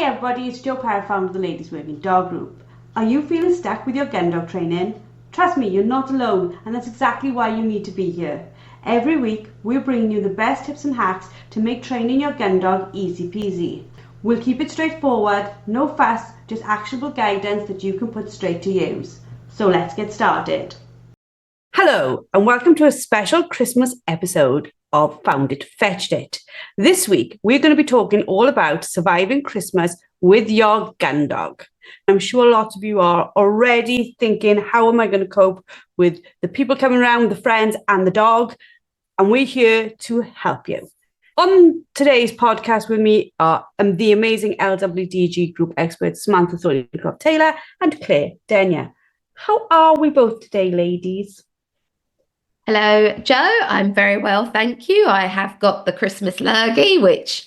Hey everybody, it's Jo, founder of the Ladies Working Dog Group. Are you feeling stuck with your gun dog training? Trust me, you're not alone, and that's exactly why you need to be here. Every week, we're bringing you the best tips and hacks to make training your gun dog easy peasy. We'll keep it straightforward, no fuss, just actionable guidance that you can put straight to use. So let's get started. Hello, and welcome to a special Christmas episode of Found It, Fetched It. This week, we're going to be talking all about surviving Christmas with your gun dog. I'm sure lots of you are already thinking, how am I going to cope with the people coming around, the friends and the dog? And we're here to help you. On today's podcast with me are the amazing LWDG group experts, Samantha, Thorneycroft-Taylor and Claire Denya. How are we both today, ladies? Hello, Jo. I'm very well, thank you. I have got the Christmas lurgy, which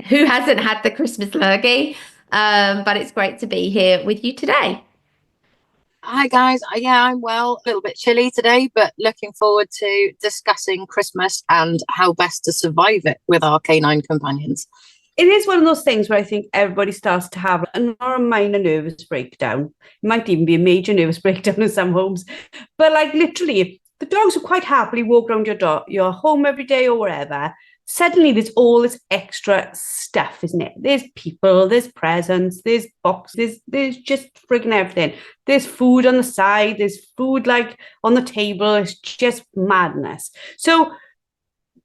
who hasn't had the Christmas lurgy? But it's great to be here with you today. Hi guys, yeah, I'm well. A little bit chilly today, but looking forward to discussing Christmas and how best to survive it with our canine companions. It is one of those things where I think everybody starts to have a minor nervous breakdown. It might even be a major nervous breakdown in some homes. But like literally, the dogs will quite happily walk around your home every day or wherever. Suddenly there's all this extra stuff, isn't it? There's people, there's presents, there's boxes, there's just frigging everything. There's food on the side, there's food like on the table. It's just madness. So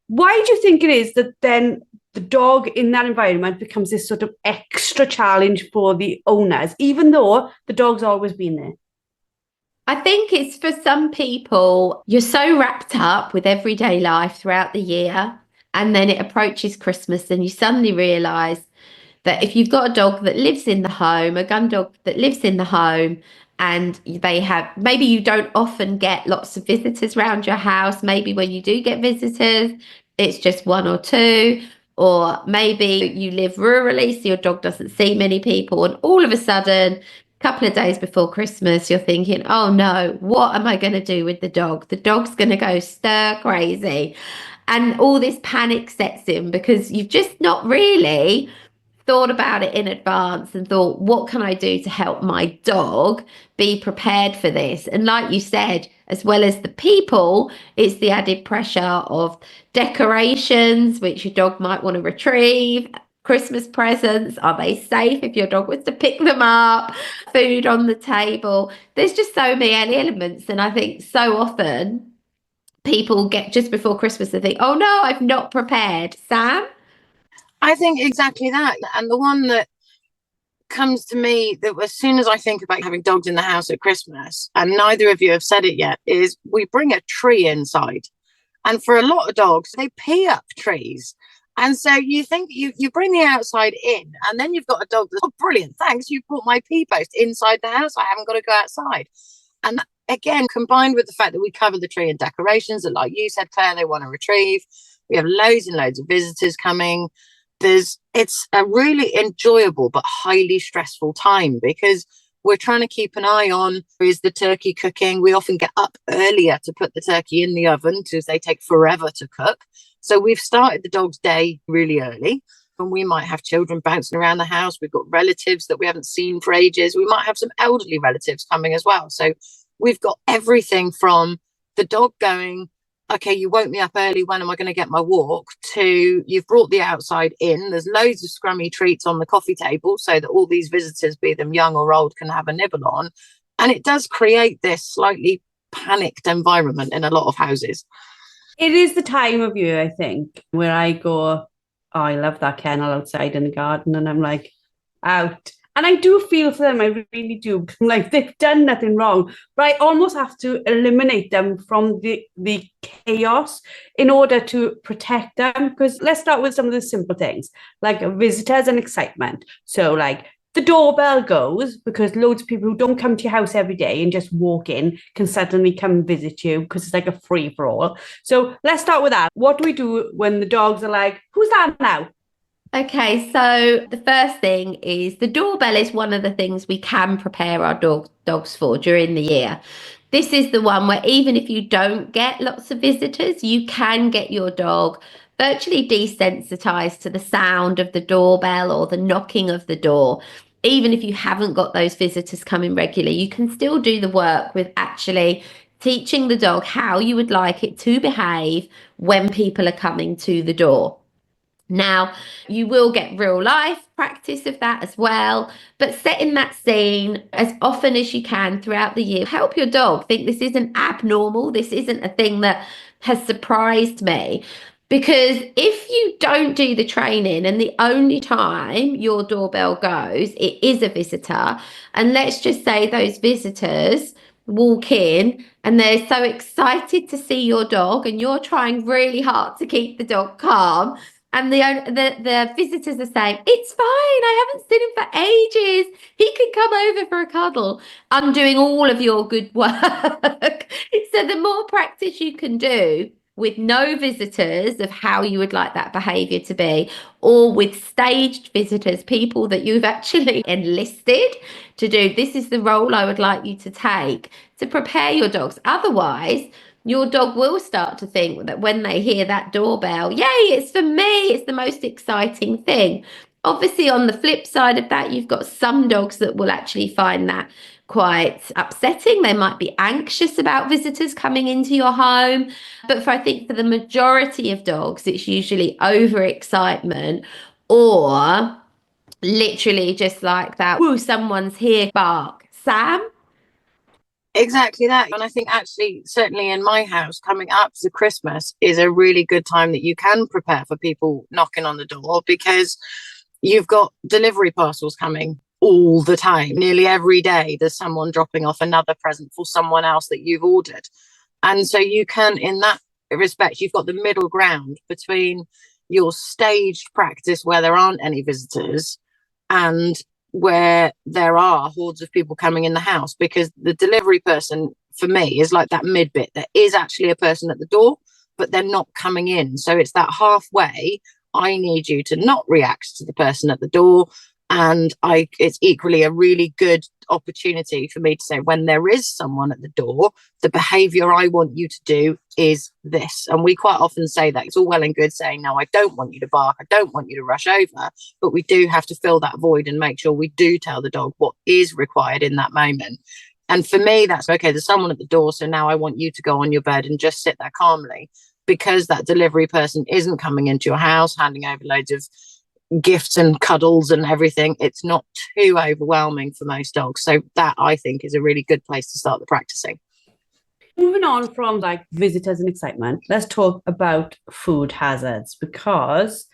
why do you think it is that then the dog in that environment becomes this sort of extra challenge for the owners, even though the dog's always been there? I think it's for some people, you're so wrapped up with everyday life throughout the year, and then it approaches Christmas and you suddenly realise that if you've got a dog that lives in the home, a gun dog that lives in the home, and they have, maybe you don't often get lots of visitors around your house. Maybe when you do get visitors, it's just one or two, or maybe you live rurally, so your dog doesn't see many people, and all of a sudden, couple of days before Christmas, you're thinking, oh no, what am I going to do with the dog? The dog's going to go stir crazy. And all this panic sets in because you've just not really thought about it in advance and thought, what can I do to help my dog be prepared for this? And like you said, as well as the people, it's the added pressure of decorations, which your dog might want to retrieve. Christmas presents, are they safe if your dog was to pick them up? Food on the table. There's just so many elements. And I think so often people get just before Christmas and think, oh no, I've not prepared. Sam? I think exactly that. And the one that comes to me that as soon as I think about having dogs in the house at Christmas, and neither of you have said it yet, is we bring a tree inside. And for a lot of dogs, they pee up trees. And so you think you bring the outside in, and then you've got a dog that's, oh, brilliant, thanks, you brought my pee post inside the house. I haven't got to go outside. And again, combined with the fact that we cover the tree in decorations that, like you said, Claire, they want to retrieve. We have loads and loads of visitors coming. It's a really enjoyable but highly stressful time because we're trying to keep an eye on, is the turkey cooking? We often get up earlier to put the turkey in the oven because they take forever to cook. So we've started the dog's day really early, and we might have children bouncing around the house. We've got relatives that we haven't seen for ages. We might have some elderly relatives coming as well. So we've got everything from the dog going, okay, you woke me up early, when am I going to get my walk, to you've brought the outside in. There's loads of scrummy treats on the coffee table so that all these visitors, be them young or old, can have a nibble on. And it does create this slightly panicked environment in a lot of houses. It is the time of year, I think, where I go, oh, I love that kennel outside in the garden, and I'm like, out. And I do feel for them, I really do. Like, they've done nothing wrong, but I almost have to eliminate them from the chaos in order to protect them. Because let's start with some of the simple things, like visitors and excitement. So like the doorbell goes because loads of people who don't come to your house every day and just walk in can suddenly come visit you because it's like a free-for-all. So let's start with that. What do we do when the dogs are like, who's that now? Okay, so the first thing is the doorbell is one of the things we can prepare our dogs for during the year. This is the one where even if you don't get lots of visitors, you can get your dog virtually desensitized to the sound of the doorbell or the knocking of the door. Even if you haven't got those visitors coming regularly, you can still do the work with actually teaching the dog how you would like it to behave when people are coming to the door. Now, you will get real life practice of that as well, but setting that scene as often as you can throughout the year. Help your dog think this isn't abnormal. This isn't a thing that has surprised me. Because if you don't do the training and the only time your doorbell goes, it is a visitor, and let's just say those visitors walk in and they're so excited to see your dog and you're trying really hard to keep the dog calm, and the visitors are saying, it's fine, I haven't seen him for ages, he can come over for a cuddle, undoing all of your good work. So the more practice you can do with no visitors of how you would like that behavior to be, or with staged visitors, people that you've actually enlisted to do, this is the role I would like you to take to prepare your dogs. Otherwise, your dog will start to think that when they hear that doorbell, yay, it's for me, it's the most exciting thing. Obviously, on the flip side of that, you've got some dogs that will actually find that quite upsetting. They might be anxious about visitors coming into your home. But I think for the majority of dogs, it's usually overexcitement or literally just like that, woo, someone's here, bark. Sam? Exactly that. And I think actually, certainly in my house, coming up to Christmas is a really good time that you can prepare for people knocking on the door, because you've got delivery parcels coming all the time. Nearly every day, there's someone dropping off another present for someone else that you've ordered. And so you can, in that respect, you've got the middle ground between your staged practice where there aren't any visitors and where there are hordes of people coming in the house, because the delivery person for me is like that mid bit. There is actually a person at the door, but they're not coming in. So it's that halfway. I need you to not react to the person at the door. And it's equally a really good opportunity for me to say, when there is someone at the door, the behavior I want you to do is this. And we quite often say that. It's all well and good saying, no, I don't want you to bark, I don't want you to rush over, but we do have to fill that void and make sure we do tell the dog what is required in that moment. And for me, that's okay, there's someone at the door, so now I want you to go on your bed and just sit there calmly, because that delivery person isn't coming into your house handing over loads of gifts and cuddles and everything. It's not too overwhelming for most dogs. So that, I think, is a really good place to start the practicing. Moving on from like visitors and excitement, let's talk about food hazards, because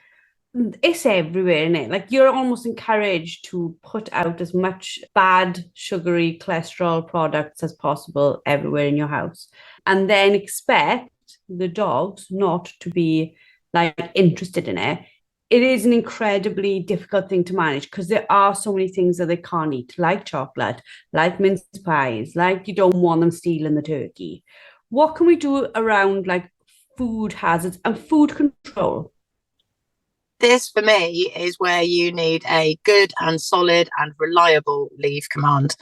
it's everywhere, isn't it? Like, you're almost encouraged to put out as much bad, sugary, cholesterol products as possible everywhere in your house, and then expect the dogs not to be like interested in it. It is an incredibly difficult thing to manage, because there are so many things that they can't eat, like chocolate, like mince pies, like you don't want them stealing the turkey. What can we do around like food hazards and food control? This, for me, is where you need a good and solid and reliable leave command,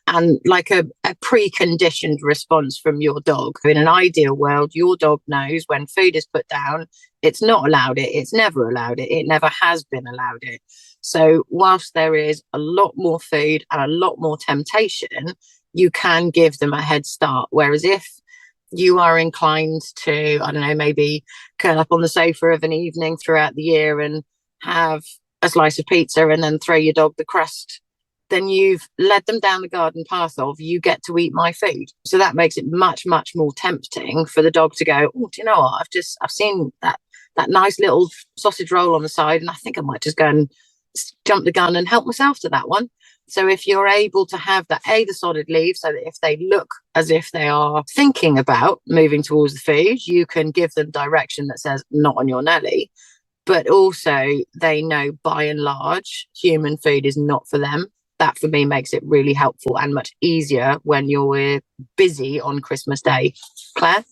and like a preconditioned response from your dog. In an ideal world, your dog knows when food is put down, it's not allowed it, it's never allowed it, it never has been allowed it. So whilst there is a lot more food and a lot more temptation, you can give them a head start. Whereas if you are inclined to, I don't know, maybe curl up on the sofa of an evening throughout the year and have a slice of pizza and then throw your dog the crust, then you've led them down the garden path of, you get to eat my food. So that makes it much, much more tempting for the dog to go, oh, do you know what? I've seen that nice little sausage roll on the side, and I think I might just go and jump the gun and help myself to that one. So if you're able to have that, the solid leave, so that if they look as if they are thinking about moving towards the food, you can give them direction that says, not on your Nelly. But also they know, by and large, human food is not for them. That, for me, makes it really helpful and much easier when you're busy on Christmas Day. Claire?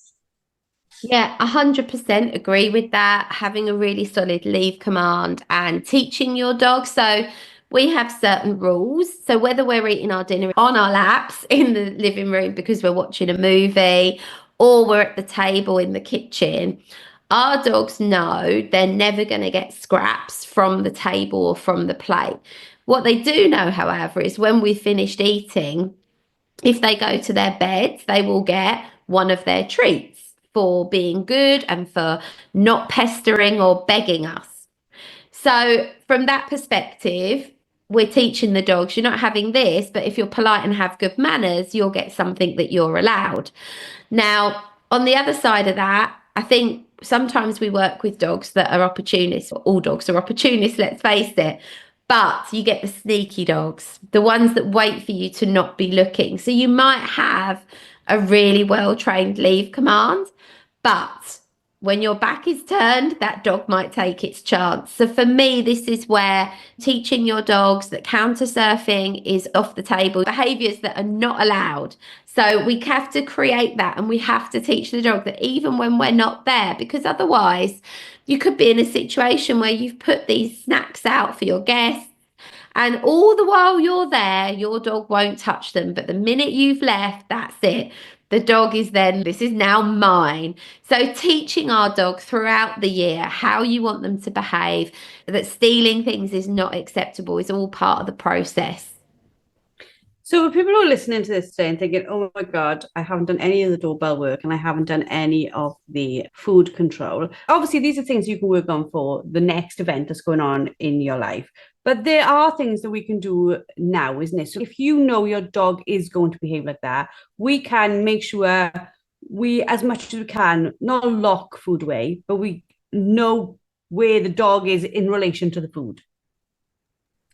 Yeah, 100% agree with that. Having a really solid leave command and teaching your dog. So we have certain rules. So whether we're eating our dinner on our laps in the living room because we're watching a movie, or we're at the table in the kitchen, Our dogs know they're never going to get scraps from the table or from the plate. What they do know, however, is when we've finished eating, if they go to their beds, they will get one of their treats for being good and for not pestering or begging us. So from that perspective, we're teaching the dogs, you're not having this, but if you're polite and have good manners, you'll get something that you're allowed. Now, on the other side of that, I think sometimes we work with dogs that are opportunists. All dogs are opportunists, let's face it. But you get the sneaky dogs, the ones that wait for you to not be looking. So you might have a really well-trained leave command, but when your back is turned, that dog might take its chance. So for me, this is where teaching your dogs that counter surfing is off the table, behaviors that are not allowed. So we have to create that, and we have to teach the dog that even when we're not there, because otherwise you could be in a situation where you've put these snacks out for your guests, and all the while you're there, your dog won't touch them. But the minute you've left, that's it. The dog is then, this is now mine. So teaching our dog throughout the year how you want them to behave, that stealing things is not acceptable, is all part of the process. So for people who are listening to this today and thinking, oh my God, I haven't done any of the doorbell work and I haven't done any of the food control. Obviously, these are things you can work on for the next event that's going on in your life. But there are things that we can do now, isn't it? So if you know your dog is going to behave like that, we can make sure we, as much as we can, not lock food away, but we know where the dog is in relation to the food.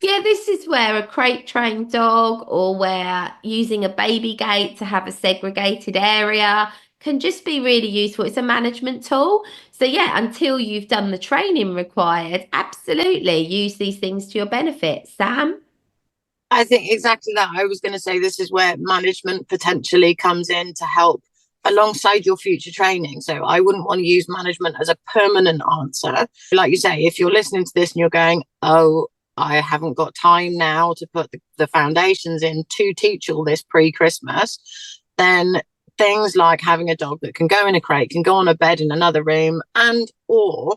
Yeah, this is where a crate trained dog, or where using a baby gate to have a segregated area, can just be really useful. It's a management tool. So yeah, until you've done the training required, absolutely use these things to your benefit. Sam? I think exactly that. I was going to say this is where management potentially comes in to help alongside your future training. So I wouldn't want to use management as a permanent answer. Like you say, if you're listening to this and you're going, oh, I haven't got time now to put the foundations in to teach all this pre-Christmas, then things like having a dog that can go in a crate, can go on a bed in another room, and or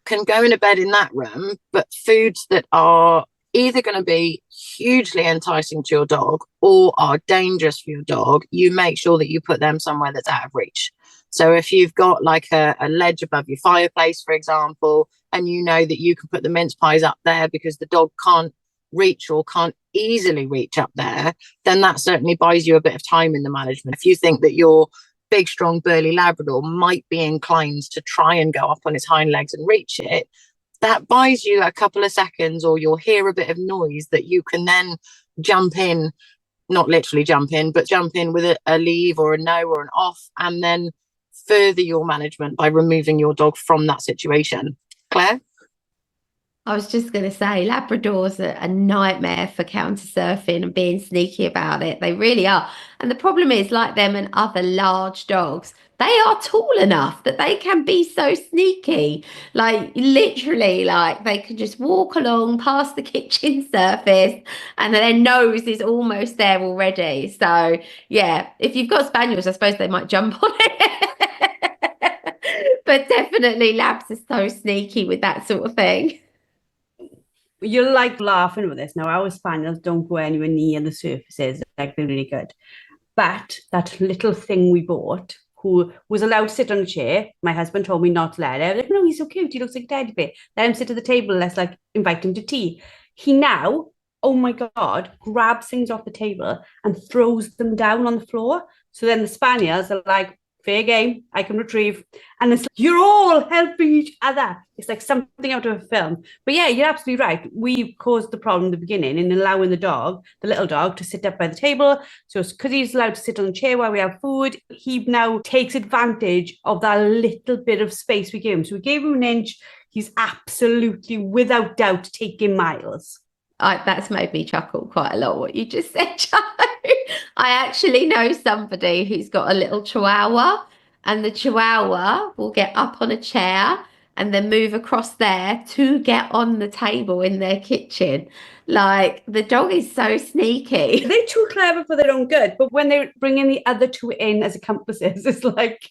can go in a bed in that room, but foods that are either going to be hugely enticing to your dog or are dangerous for your dog, you make sure that you put them somewhere that's out of reach. So if you've got like a ledge above your fireplace, for example, and you know that you can put the mince pies up there because the dog can't reach or can't easily reach up there, then that certainly buys you a bit of time in the management. If you think that your big, strong, burly Labrador might be inclined to try and go up on his hind legs and reach it, that buys you a couple of seconds, or you'll hear a bit of noise that you can then jump in, not literally jump in, but jump in with a leave or a no or an off, and then further your management by removing your dog from that situation. Claire? I was just going to say, Labradors are a nightmare for counter surfing and being sneaky about it. They really are. And the problem is, like them and other large dogs, they are tall enough that they can be so sneaky. Like literally, like they can just walk along past the kitchen surface and their nose is almost there already. So yeah, if you've got Spaniels, I suppose they might jump on it. But definitely labs are so sneaky with that sort of thing. You're like laughing with this now. Our spaniels don't go anywhere near the surfaces, like they're really good. But that little thing we bought, who was allowed to sit on a chair, my husband told me not to let her. I was like, no, he's so cute. He looks like a teddy bear. Let him sit at the table. Let's like invite him to tea. He now, oh my God, grabs things off the table and throws them down on the floor. So then the spaniels are like, fair game, I can retrieve. And it's like, you're all helping each other. It's like something out of a film. But yeah, you're absolutely right. We caused the problem in the beginning in allowing the dog, the little dog, to sit up by the table. So because he's allowed to sit on the chair while we have food, he now takes advantage of that little bit of space we gave him. So we gave him an inch. He's absolutely, without doubt, taking miles. That's made me chuckle quite a lot, what you just said, Jo. I actually know somebody who's got a little chihuahua, and the chihuahua will get up on a chair and then move across there to get on the table in their kitchen. Like, the dog is so sneaky. They're too clever for their own good, but when they're bringing the other two in as accomplices, it's like,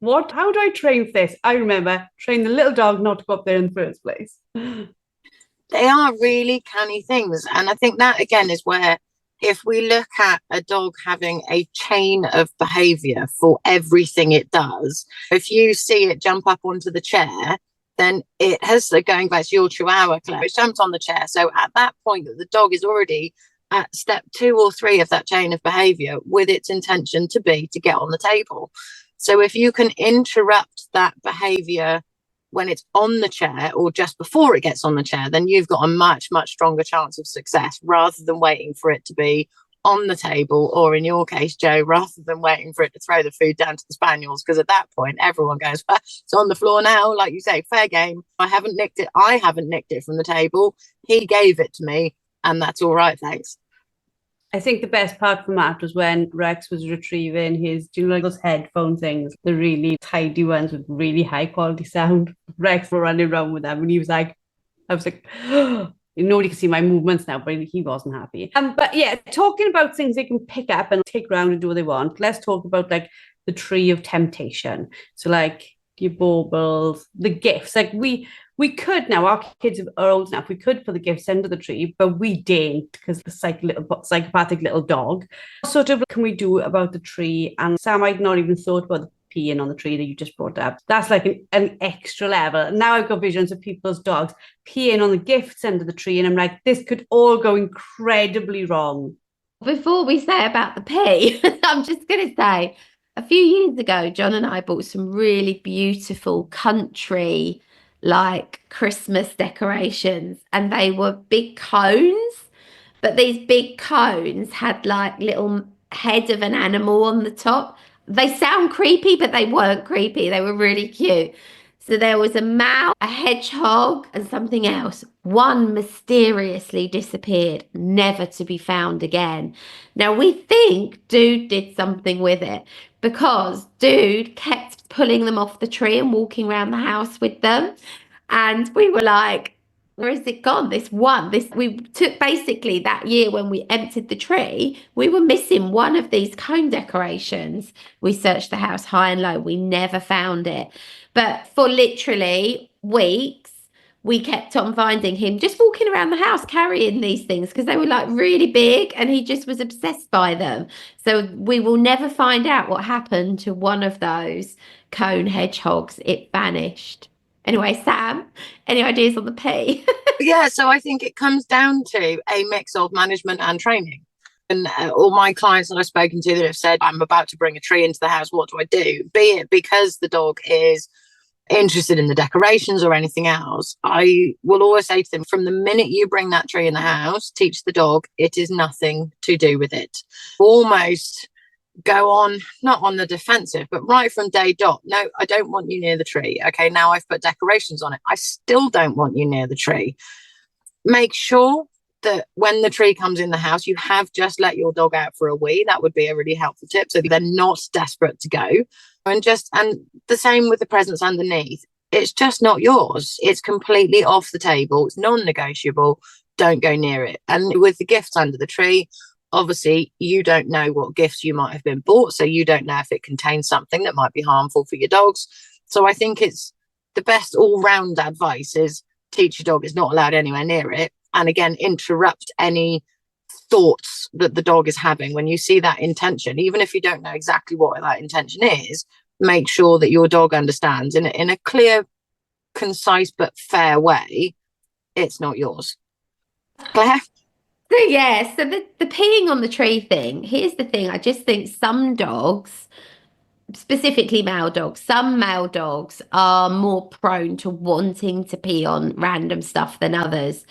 How do I train for this? I remember train the little dog not to go up there in the first place. They are really canny things. And I think that, again, is where if we look at a dog having a chain of behavior for everything it does, if you see it jump up onto the chair, then it has, going back to your chihuahua, Claire, it jumps on the chair. So at that point, the dog is already at step 2 or 3 of that chain of behavior with its intention to get on the table. So if you can interrupt that behavior when it's on the chair or just before it gets on the chair, then you've got a much, much stronger chance of success rather than waiting for it to be on the table, or in your case, Jo, rather than waiting for it to throw the food down to the spaniels, because at that point everyone goes, well, it's on the floor now, like you say, fair game. I haven't nicked it from the table. He gave it to me, and that's all right, thanks. I think the best part from that was when Rex was retrieving his, like those headphone things, the really tidy ones with really high quality sound. Rex were running around with them, and I was like, nobody can see my movements now, but he wasn't happy. But yeah, talking about things they can pick up and take around and do what they want, let's talk about like the tree of temptation. So like your baubles, the gifts. Like we could now, our kids are old enough, we could put the gifts under the tree, but we didn't because the psychopathic little dog. What sort of can we do about the tree? And Sam, I'd not even thought about the peeing on the tree that you just brought up. That's like an extra level. Now I've got visions of people's dogs peeing on the gifts under the tree, and I'm like, this could all go incredibly wrong. Before we say about the pee, I'm just going to say, a few years ago, John and I bought some really beautiful country like Christmas decorations, and they were big cones, but these big cones had like little head of an animal on the top. They sound creepy, but they weren't creepy. They were really cute. So there was a mouse, a hedgehog, and something else. One mysteriously disappeared, never to be found again. Now we think Dude did something with it because Dude kept pulling them off the tree and walking around the house with them. And we were like, where has it gone? We took basically that year when we emptied the tree, we were missing one of these cone decorations. We searched the house high and low. We never found it. But for literally weeks, we kept on finding him just walking around the house carrying these things because they were like really big and he just was obsessed by them. So we will never find out what happened to one of those cone hedgehogs. It vanished. Anyway, Sam, any ideas on the pee? Yeah, so I think it comes down to a mix of management and training. And all my clients that I've spoken to that have said, I'm about to bring a tree into the house, what do I do? Be it because the dog is interested in the decorations or anything else, I will always say to them, from the minute you bring that tree in the house, teach the dog it is nothing to do with it. Almost go on, not on the defensive, but right from day dot. No, I don't want you near the tree. Okay, now I've put decorations on it. I still don't want you near the tree. Make sure that when the tree comes in the house, you have just let your dog out for a wee. That would be a really helpful tip. So they're not desperate to go. And the same with the presents underneath. It's just not yours. It's completely off the table. It's non-negotiable. Don't go near it. And with the gifts under the tree, obviously, you don't know what gifts you might have been bought, so you don't know if it contains something that might be harmful for your dogs. So I think it's the best all-round advice is teach your dog it's not allowed anywhere near it. And again, interrupt any thoughts that the dog is having when you see that intention. Even if you don't know exactly what that intention is, make sure that your dog understands in a clear, concise, but fair way, it's not yours. Claire? So yeah, so the peeing on the tree thing, here's the thing. I just think some dogs, specifically male dogs, some male dogs are more prone to wanting to pee on random stuff than others.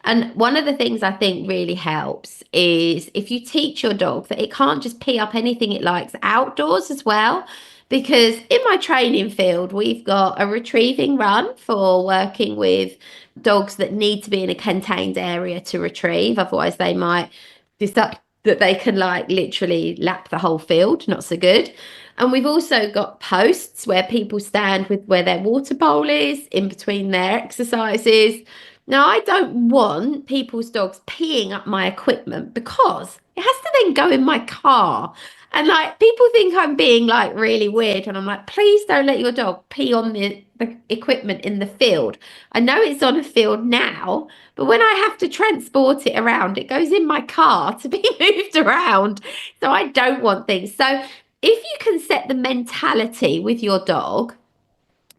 And one of the things I think really helps is if you teach your dog that it can't just pee up anything it likes outdoors as well. Because in my training field, we've got a retrieving run for working with dogs that need to be in a contained area to retrieve. Otherwise, they might decide that they can like literally lap the whole field. Not so good. And we've also got posts where people stand with where their water bowl is in between their exercises. Now, I don't want people's dogs peeing up my equipment because it has to then go in my car. And like people think I'm being like really weird. And I'm like, please don't let your dog pee on the equipment in the field. I know it's on a field now, but when I have to transport it around, it goes in my car to be moved around. So I don't want things. So if you can set the mentality with your dog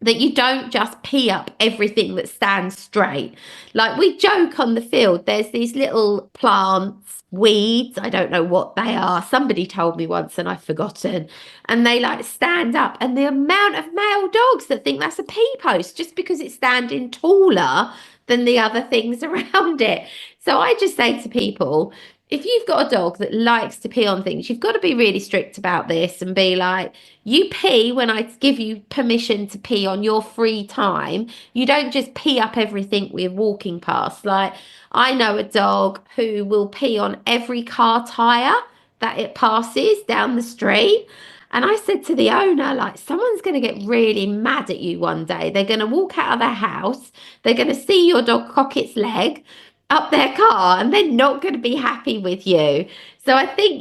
that you don't just pee up everything that stands straight. Like we joke on the field, there's these little plants, weeds, I don't know what they are. Somebody told me once and I've forgotten. And they like stand up, and the amount of male dogs that think that's a pee post just because it's standing taller than the other things around it. So I just say to people, if you've got a dog that likes to pee on things, you've got to be really strict about this and be like, you pee when I give you permission to pee on your free time. You don't just pee up everything we're walking past. Like, I know a dog who will pee on every car tire that it passes down the street. And I said to the owner, like, someone's going to get really mad at you one day. They're going to walk out of their house. They're going to see your dog cock its leg up their car, and they're not going to be happy with you. So I think,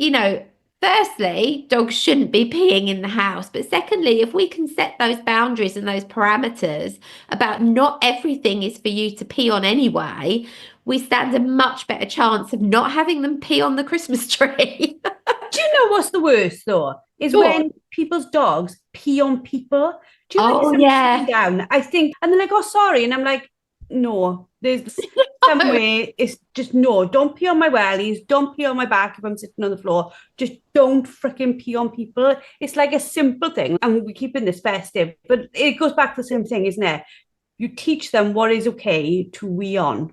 firstly, dogs shouldn't be peeing in the house. But secondly, if we can set those boundaries and those parameters about not everything is for you to pee on anyway, we stand a much better chance of not having them pee on the Christmas tree. Do you know what's the worst though? Is when people's dogs pee on people. Do you know yeah. Down? I think, and they're like, oh, sorry. And I'm like, no, there's some way. It's just, no, don't pee on my wellies. Don't pee on my back if I'm sitting on the floor. Just don't freaking pee on people. It's like a simple thing. And we keep in this festive, but it goes back to the same thing, isn't it? You teach them what is okay to wee on.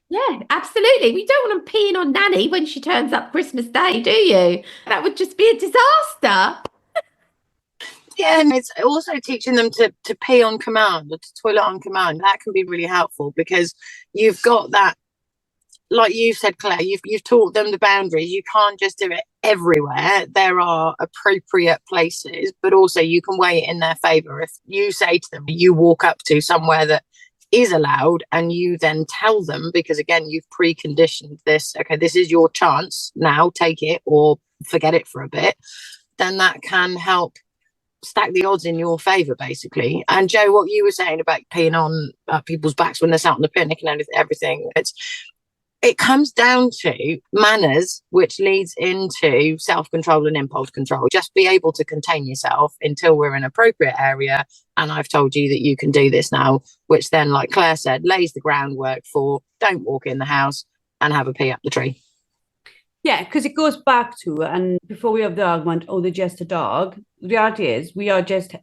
Yeah, absolutely. We don't want them peeing on Nanny when she turns up Christmas Day, do you? That would just be a disaster. Yeah, and it's also teaching them to pee on command or to toilet on command. That can be really helpful because you've got that, like you said, Claire, you've taught them the boundaries. You can't just do it everywhere. There are appropriate places, but also you can weigh it in their favour. If you say to them, you walk up to somewhere that is allowed and you then tell them, because again, you've preconditioned this, okay, this is your chance now, take it or forget it for a bit, then that can help stack the odds in your favour, basically. And Jo, what you were saying about peeing on people's backs when they're sat on the picnic and everything, it comes down to manners, which leads into self-control and impulse control. Just be able to contain yourself until we're in an appropriate area. And I've told you that you can do this now, which then, like Claire said, lays the groundwork for don't walk in the house and have a pee up the tree. Yeah, because it goes back to, and before we have the argument, oh, they're just a dog. The reality is we are just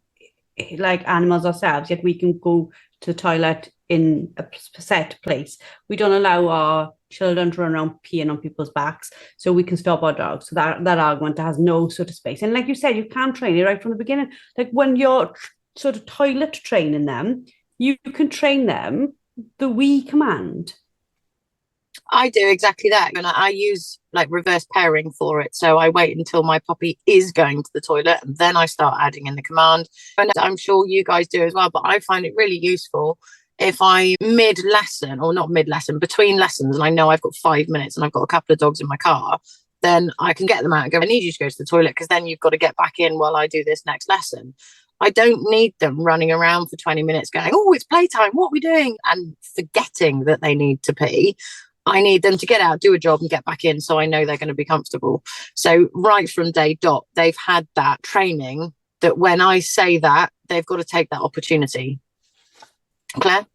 like animals ourselves, yet we can go to the toilet in a set place. We don't allow our children to run around peeing on people's backs, so we can stop our dogs. So that argument has no sort of space. And like you said, you can train it right from the beginning. Like when you're sort of toilet training them, you can train them the wee command. I do exactly that, and I use like reverse pairing for it. So I wait until my puppy is going to the toilet and then I start adding in the command. And I'm sure you guys do as well, but I find it really useful if I mid-lesson, or not mid-lesson, between lessons, and I know I've got 5 minutes and I've got a couple of dogs in my car, then I can get them out and go, I need you to go to the toilet because then you've got to get back in while I do this next lesson. I don't need them running around for 20 minutes going, oh, it's playtime, what are we doing? And forgetting that they need to pee. I need them to get out, do a job and get back in so I know they're going to be comfortable. So right from day dot, they've had that training that when I say that, they've got to take that opportunity. Claire?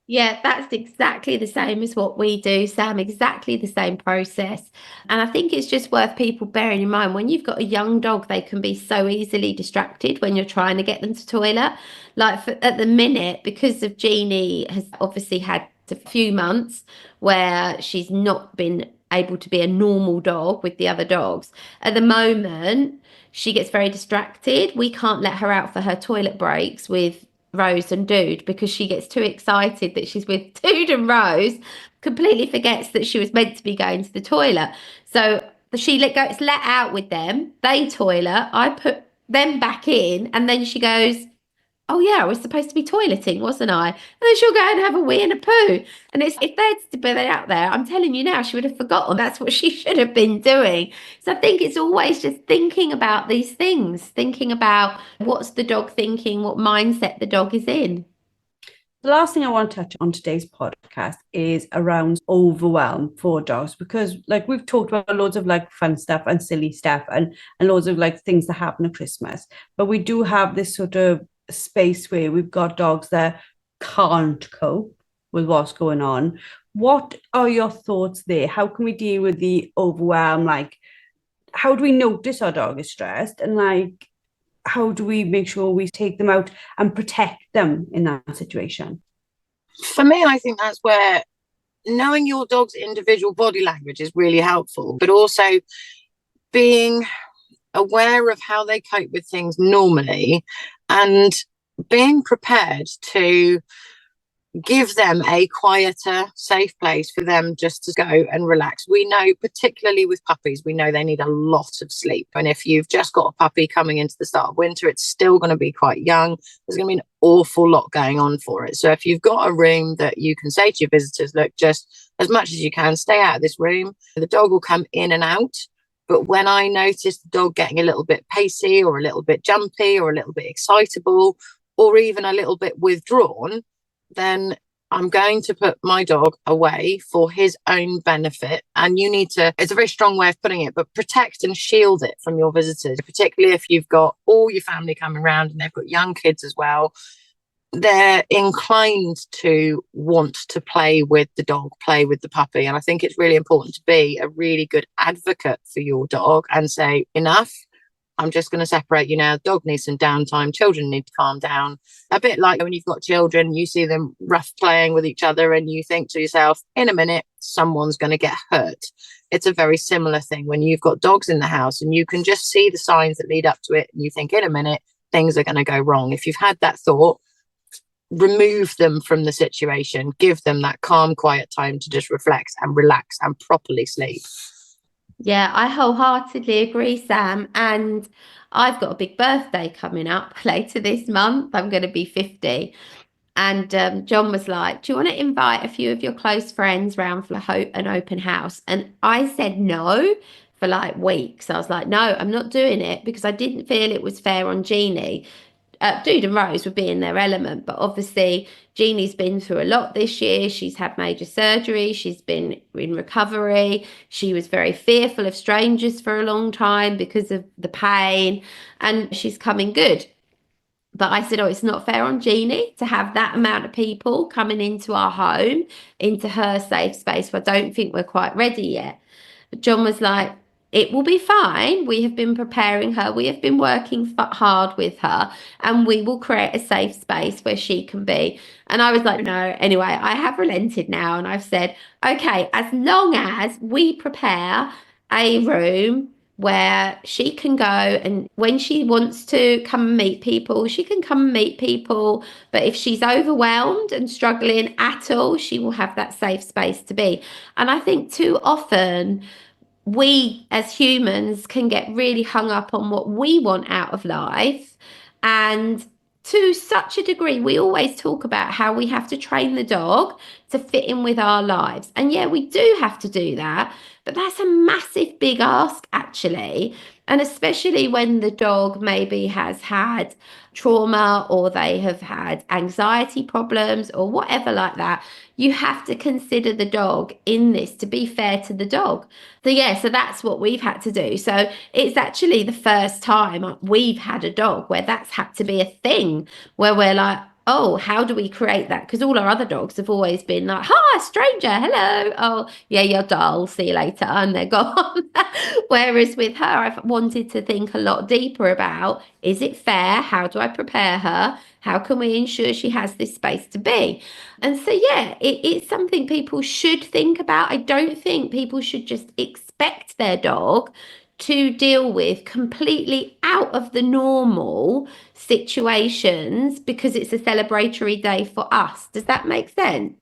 Yeah, that's exactly the same as what we do, Sam, exactly the same process. And I think it's just worth people bearing in mind when you've got a young dog, they can be so easily distracted when you're trying to get them to toilet. Like at the minute, because of Jeannie has obviously had a few months where she's not been able to be a normal dog with the other dogs. At the moment, she gets very distracted. We can't let her out for her toilet breaks with Rose and Dude because she gets too excited that she's with Dude and Rose, completely forgets that she was meant to be going to the toilet. So she gets let out with them, they toilet, I put them back in, and then she goes, oh yeah, I was supposed to be toileting, wasn't I? And then she'll go and have a wee and a poo. And it's if they'd been out there, I'm telling you now, she would have forgotten that's what she should have been doing. So I think it's always just thinking about these things, thinking about what's the dog thinking, what mindset the dog is in. The last thing I want to touch on today's podcast is around overwhelm for dogs, because like we've talked about loads of like fun stuff and silly stuff and loads of like things that happen at Christmas. But we do have this sort of space where we've got dogs that can't cope with what's going on. What are your thoughts there? How can we deal with the overwhelm? Like, how do we notice our dog is stressed? And like, how do we make sure we take them out and protect them in that situation? For me, I think that's where knowing your dog's individual body language is really helpful, but also being aware of how they cope with things normally and being prepared to give them a quieter, safe place for them just to go and relax. We know, particularly with puppies, we know they need a lot of sleep. And if you've just got a puppy coming into the start of winter, it's still going to be quite young. There's going to be an awful lot going on for it. So if you've got a room that you can say to your visitors, look, just as much as you can, stay out of this room. The dog will come in and out. But when I notice the dog getting a little bit pacey or a little bit jumpy or a little bit excitable or even a little bit withdrawn, then I'm going to put my dog away for his own benefit. And you need to, it's a very strong way of putting it, but protect and shield it from your visitors, particularly if you've got all your family coming around and they've got young kids as well. They're inclined to want to play with the dog, play with the puppy. And I think it's really important to be a really good advocate for your dog and say, enough. I'm just going to separate you now. Dog needs some downtime. Children need to calm down. A bit like when you've got children, you see them rough playing with each other and you think to yourself, in a minute, someone's going to get hurt. It's a very similar thing when you've got dogs in the house and you can just see the signs that lead up to it. And you think, in a minute, things are going to go wrong. If you've had that thought, remove them from the situation. Give them that calm, quiet time to just reflect and relax and properly sleep. Yeah, I wholeheartedly agree, Sam. And I've got a big birthday coming up later this month. I'm going to be 50. And John was like, do you want to invite a few of your close friends round for an open house? And I said no for like weeks. I was like, no, I'm not doing it because I didn't feel it was fair on Jeannie. Dude and Rose would be in their element, but obviously Jeannie's been through a lot this year. She's had major surgery. She's been in recovery. She was very fearful of strangers for a long time because of the pain, and she's coming good. But I said, oh, it's not fair on Jeannie to have that amount of people coming into our home, into her safe space. I don't think we're quite ready yet. But John was like, it will be fine. We have been preparing her. We have been working hard with her, and we will create a safe space where she can be. And I was like, no. Anyway, I have relented now, and I've said, okay, as long as we prepare a room where she can go, and when she wants to come and meet people, she can come and meet people. But if she's overwhelmed and struggling at all, she will have that safe space to be. And I think too often we as humans can get really hung up on what we want out of life. And to such a degree, we always talk about how we have to train the dog to fit in with our lives. And yeah, we do have to do that. But that's a massive big ask, actually. And especially when the dog maybe has had trauma or they have had anxiety problems or whatever like that, you have to consider the dog in this to be fair to the dog. So yeah, so that's what we've had to do. So it's actually the first time we've had a dog where that's had to be a thing, where we're like, oh, how do we create that? Because all our other dogs have always been like, hi, stranger, hello. Oh, yeah, you're dull. See you later. And they're gone. Whereas with her, I've wanted to think a lot deeper about, is it fair? How do I prepare her? How can we ensure she has this space to be? And so, yeah, it's something people should think about. I don't think people should just expect their dog to deal with completely out of the normal situations because it's a celebratory day for us. Does that make sense?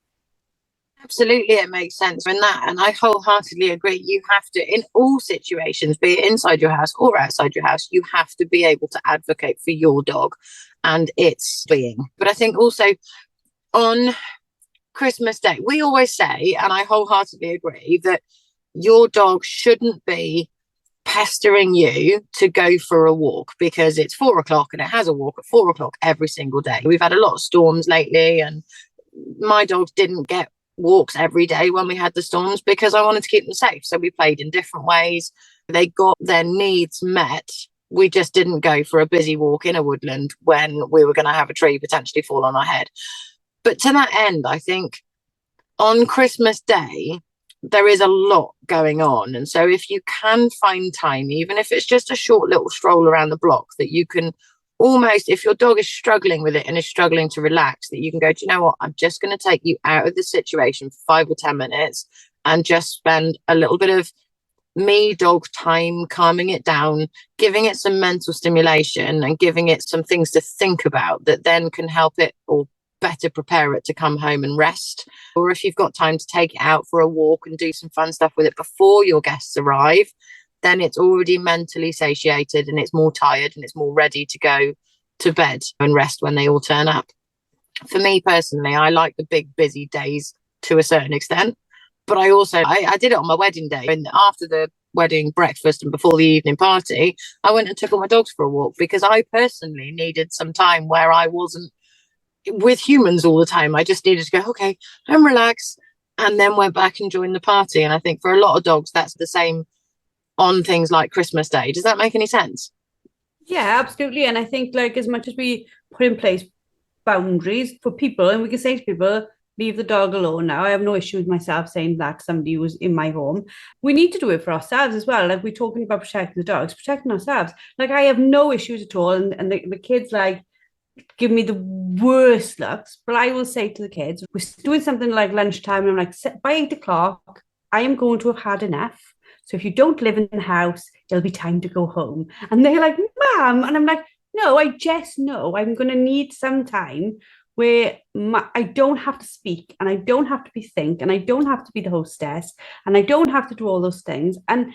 Absolutely, it makes sense. And I wholeheartedly agree. You have to, in all situations, be it inside your house or outside your house, you have to be able to advocate for your dog. and its being. But I think also on Christmas Day, we always say, and I wholeheartedly agree, that your dog shouldn't be pestering you to go for a walk because it's 4 o'clock and it has a walk at 4 o'clock every single day. We've had a lot of storms lately, and my dogs didn't get walks every day when we had the storms because I wanted to keep them safe. So we played in different ways. They got their needs met. We just didn't go for a busy walk in a woodland when we were going to have a tree potentially fall on our head. But to that end, I think on Christmas Day, there is a lot going on. And so if you can find time, even if it's just a short little stroll around the block, that you can almost, if your dog is struggling with it and is struggling to relax, that you can go, do you know what, I'm just going to take you out of the situation for 5 or 10 minutes and just spend a little bit of me dog time, calming it down, giving it some mental stimulation and giving it some things to think about that then can help it or better prepare it to come home and rest. Or if you've got time to take it out for a walk and do some fun stuff with it before your guests arrive, then it's already mentally satiated and it's more tired and it's more ready to go to bed and rest when they all turn up. For me personally, I like the big busy days to a certain extent, but I also I did it on my wedding day, and after the wedding breakfast and before the evening party, I went and took all my dogs for a walk because I personally needed some time where I wasn't with humans all the time. I just needed to go, okay, and relax, and then went back and joined the party. And I think for a lot of dogs, that's the same on things like Christmas Day. Does that make any sense? Yeah, absolutely. And I think, like, as much as we put in place boundaries for people, and we can say to people, leave the dog alone now. I have no issue with myself saying that to somebody who's in my home. We need to do it for ourselves as well. Like, we're talking about protecting the dogs, protecting ourselves. Like, I have no issues at all. And the kids, like, give me the worst looks, but I will say to the kids, we're doing something like lunchtime, and I'm like, by 8 o'clock, I am going to have had enough. So if you don't live in the house, it'll be time to go home. And they're like, Mom, and I'm like, no, I just know I'm going to need some time where I don't have to speak, and I don't have to be think, and I don't have to be the hostess, and I don't have to do all those things. And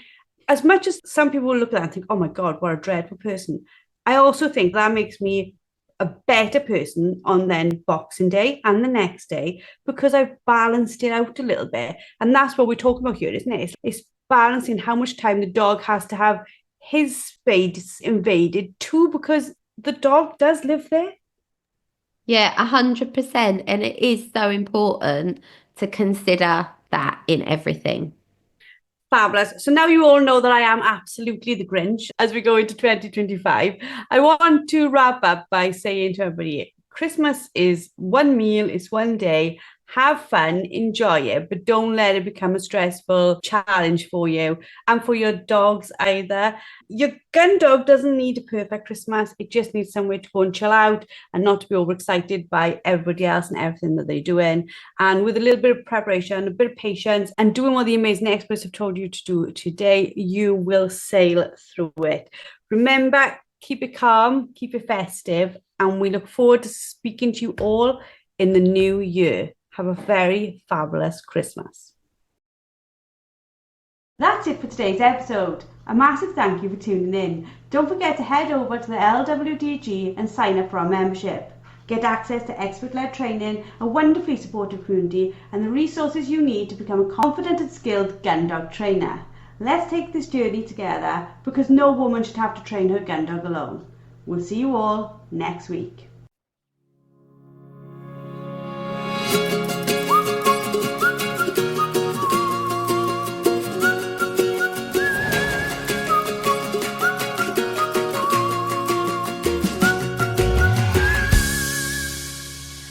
as much as some people will look at that and think, oh my God, what a dreadful person, I also think that makes me a better person on then Boxing Day and the next day, because I've balanced it out a little bit. And that's what we're talking about here, isn't it? It's balancing how much time the dog has to have his space invaded too, because the dog does live there. Yeah, 100%. And it is so important to consider that in everything. Fabulous. So now you all know that I am absolutely the Grinch as we go into 2025. I want to wrap up by saying to everybody, Christmas is one meal, it's one day. Have fun, enjoy it, but don't let it become a stressful challenge for you and for your dogs either. Your gun dog doesn't need a perfect Christmas. It just needs somewhere to go and chill out and not to be overexcited by everybody else and everything that they're doing. And with a little bit of preparation, a bit of patience, and doing what the amazing experts have told you to do today, you will sail through it. Remember, keep it calm, keep it festive, and we look forward to speaking to you all in the new year. Have a very fabulous Christmas. That's it for today's episode. A massive thank you for tuning in. Don't forget to head over to the LWDG and sign up for our membership. Get access to expert-led training, a wonderfully supportive community, and the resources you need to become a confident and skilled gun dog trainer. Let's take this journey together, because no woman should have to train her gun dog alone. We'll see you all next week.